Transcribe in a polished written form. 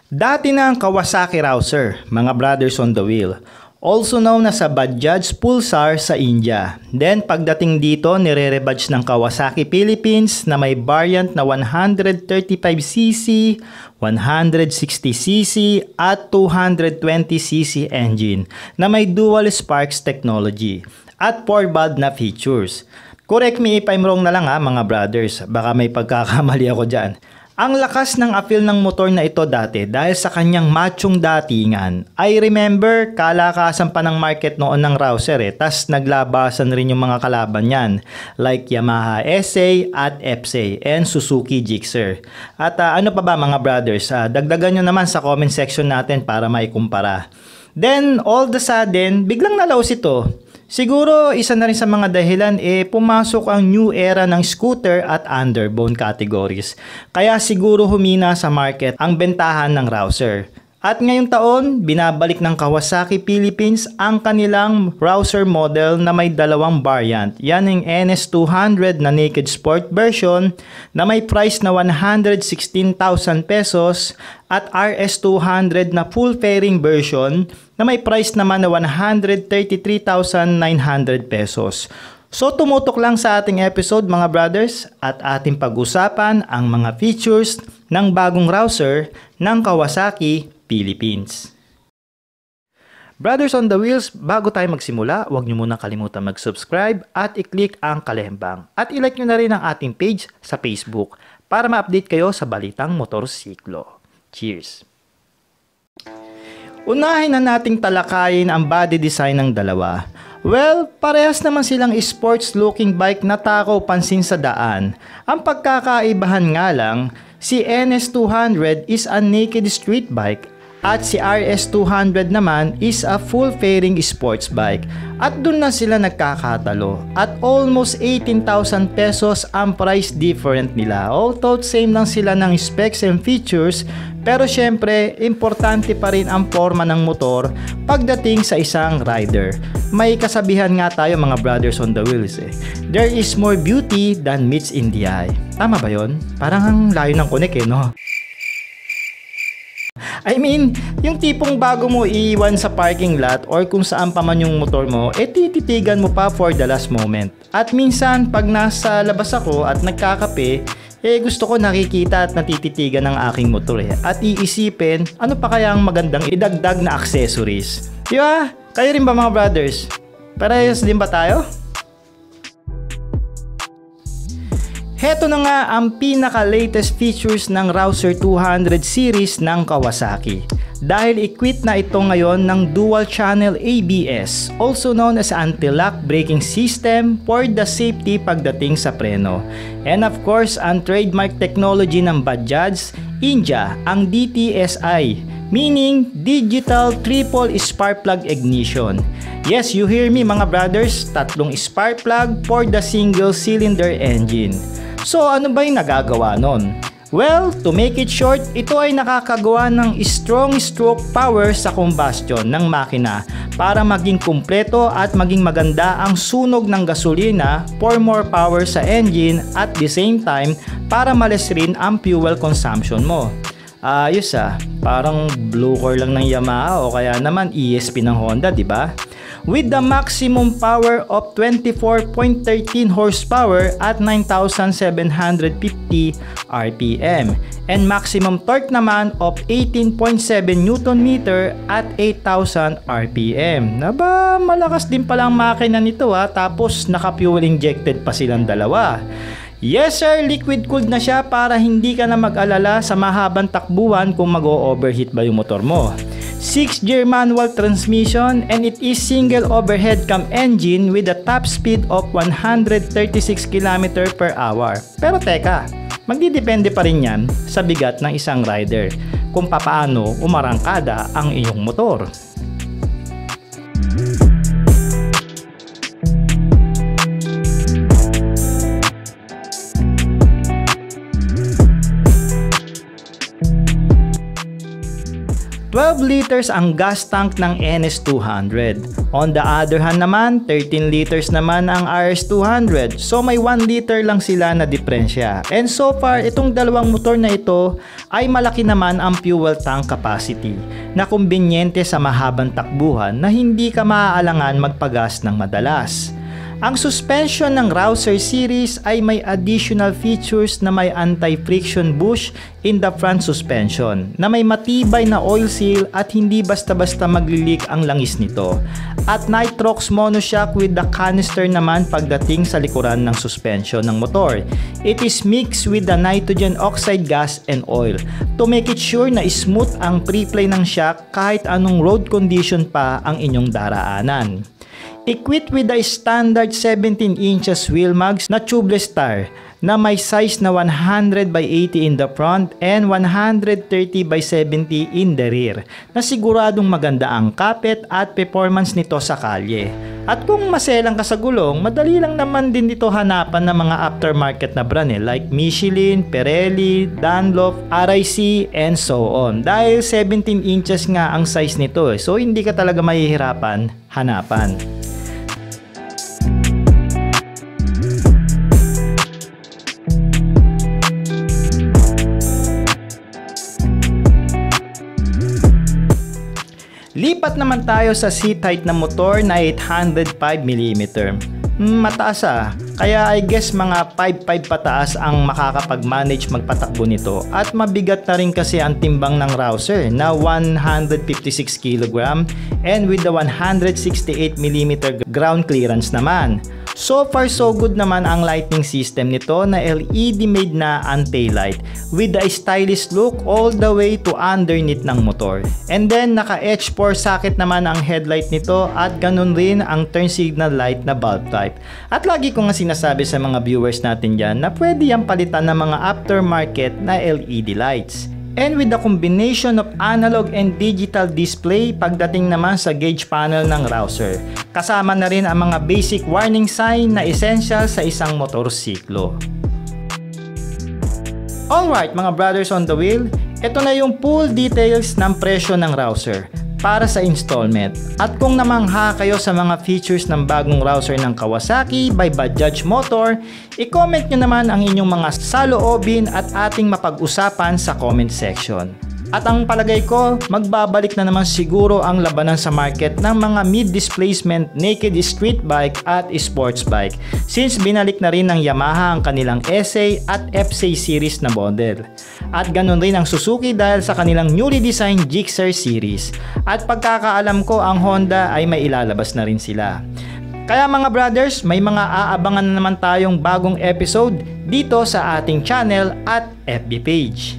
Dati na ang Kawasaki Rouser, mga brothers on the wheel. Also known na sa Bajaj Pulsar sa India. Then pagdating dito, nire-rebadge ng Kawasaki Philippines na may variant na 135cc, 160cc at 220cc engine na may dual sparks technology at 4-valve na features. Correct me if I'm wrong na lang mga brothers, baka may pagkakamali ako dyan. Ang lakas ng appeal ng motor na ito dati dahil sa kanyang machong datingan. I remember, kalakasan pa ng market noon ng Rouser tas naglabasan rin yung mga kalaban niyan like Yamaha SA at FSA and Suzuki Gixxer. At ano pa ba mga brothers, dagdagan nyo naman sa comment section natin para maikumpara. Then all of a sudden, biglang nalaos ito. Siguro isa na rin sa mga dahilan pumasok ang new era ng scooter at underbone categories. Kaya siguro humina sa market ang bentahan ng Rouser. At ngayong taon, binabalik ng Kawasaki Philippines ang kanilang Rouser model na may dalawang variant. Yan ang NS200 na naked sport version na may price na 116,000 pesos at RS200 na full fairing version na may price naman na 133,900 pesos. So tumutok lang sa ating episode mga brothers at ating pag-usapan ang mga features ng bagong Rouser ng Kawasaki Philippines. Brothers on the wheels, bago tayo magsimula, huwag niyo muna kalimutan mag-subscribe at i-click ang kalembang. At i-like niyo na rin ang ating page sa Facebook para ma-update kayo sa balitang motorsiklo. Cheers! Unahin na nating talakayin ang body design ng dalawa. Well, parehas naman silang sports looking bike na takaw pansin sa daan. Ang pagkakaibahan nga lang, si NS200 is a naked street bike at si RS200 naman is a full fairing sports bike. At dun na sila nagkakatalo. At almost 18,000 pesos ang price different nila. Although same lang sila ng specs and features, pero syempre, importante pa rin ang forma ng motor pagdating sa isang rider. May kasabihan nga tayo mga brothers on the wheels There is more beauty than meets in the eye. Tama ba yun? Parang ang layo ng connect no? I mean, yung tipong bago mo iiwan sa parking lot or kung saan pa man yung motor mo, tititigan mo pa for the last moment. At minsan, pag nasa labas ako at nagkakape, gusto ko nakikita at natititigan ng aking motor At iisipin, ano pa kaya ang magandang idagdag na accessories? Diba? Kayo rin ba mga brothers? Parehas din ba tayo? Heto na nga ang pinaka-latest features ng Rouser 200 series ng Kawasaki. Dahil equipped na ito ngayon ng dual channel ABS, also known as anti-lock braking system for the safety pagdating sa preno. And of course, ang trademark technology ng Bajaj India, ang DTSI, meaning Digital Triple Spark Plug Ignition. Yes, you hear me mga brothers, tatlong spark plug for the single cylinder engine. So ano ba yung nagagawa nun? Well, to make it short, ito ay nakakagawa ng strong stroke power sa combustion ng makina para maging kumpleto at maging maganda ang sunog ng gasolina for more power sa engine at the same time para malis rin ang fuel consumption mo. Ayos parang blue core lang ng Yamaha o kaya naman ESP ng Honda, di ba? With the maximum power of 24.13 horsepower at 9,750 RPM and maximum torque naman of 18.7 Nm at 8,000 RPM. Naba, malakas din palang makina nito tapos naka-fuel injected pa silang dalawa. Yes sir, liquid cooled na siya para hindi ka na mag-alala sa mahabang takbuhan kung mag-o-overheat ba yung motor mo. 6-gear manual transmission and it is single overhead cam engine with a top speed of 136 km per hour. Pero teka, magdidepende pa rin yan sa bigat ng isang rider kung papaano umarangkada ang iyong motor. 12 liters ang gas tank ng NS200. On the other hand naman, 13 liters naman ang RS200. So may 1 liter lang sila na diferensya. And so far, itong dalawang motor na ito ay malaki naman ang fuel tank capacity na kumbinyente sa mahabang takbuhan na hindi ka maaalangan magpagas ng madalas. Ang suspension ng Rouser series ay may additional features na may anti-friction bush in the front suspension na may matibay na oil seal at hindi basta-basta maglilik ang langis nito. At Nitrox monoshock with the canister naman pagdating sa likuran ng suspension ng motor. It is mixed with the nitrogen oxide gas and oil to make it sure na smooth ang pre-play ng shock kahit anong road condition pa ang inyong daraanan. Equipped with the standard 17 inches wheel mugs na tubeless tire na may size na 100 by 80 in the front and 130 by 70 in the rear na siguradong maganda ang kapit at performance nito sa kalye. At kung maselang ka sa gulong, madali lang naman din dito hanapan ng mga aftermarket na brand like Michelin, Pirelli, Dunlop, RIC, and so on. Dahil 17 inches nga ang size nito so hindi ka talaga mahihirapan hanapan. Lipat naman tayo sa seat height ng motor na 805mm. Mataas kaya I guess mga 5'5 pataas ang makakapag-manage magpatakbo nito at mabigat na rin kasi ang timbang ng Rouser na 156 kg and with the 168mm ground clearance naman. So far so good naman ang lighting system nito na LED made na anti-light with the stylish look all the way to underneath ng motor. And then naka H4 socket naman ang headlight nito at ganun rin ang turn signal light na bulb type. At lagi ko nga sinasabi sa mga viewers natin dyan na pwede yung palitan ng mga aftermarket na LED lights. And with the combination of analog and digital display pagdating naman sa gauge panel ng Rouser. Kasama na rin ang mga basic warning sign na essential sa isang motorsiklo. Alright mga brothers on the wheel, ito na yung full details ng presyo ng Rouser para sa installment. At kung namangha kayo sa mga features ng bagong Rouser ng Kawasaki by Bajaj Motor, i-comment nyo naman ang inyong mga saloobin at ating mapag-usapan sa comment section. At ang palagay ko, magbabalik na naman siguro ang labanan sa market ng mga mid-displacement naked street bike at sports bike since binalik na rin ng Yamaha ang kanilang SA at FZ series na model. At ganun rin ang Suzuki dahil sa kanilang newly designed Gixxer series. At pagkakaalam ko ang Honda ay may ilalabas na rin sila. Kaya mga brothers, may mga aabangan na naman tayong bagong episode dito sa ating channel at FB page.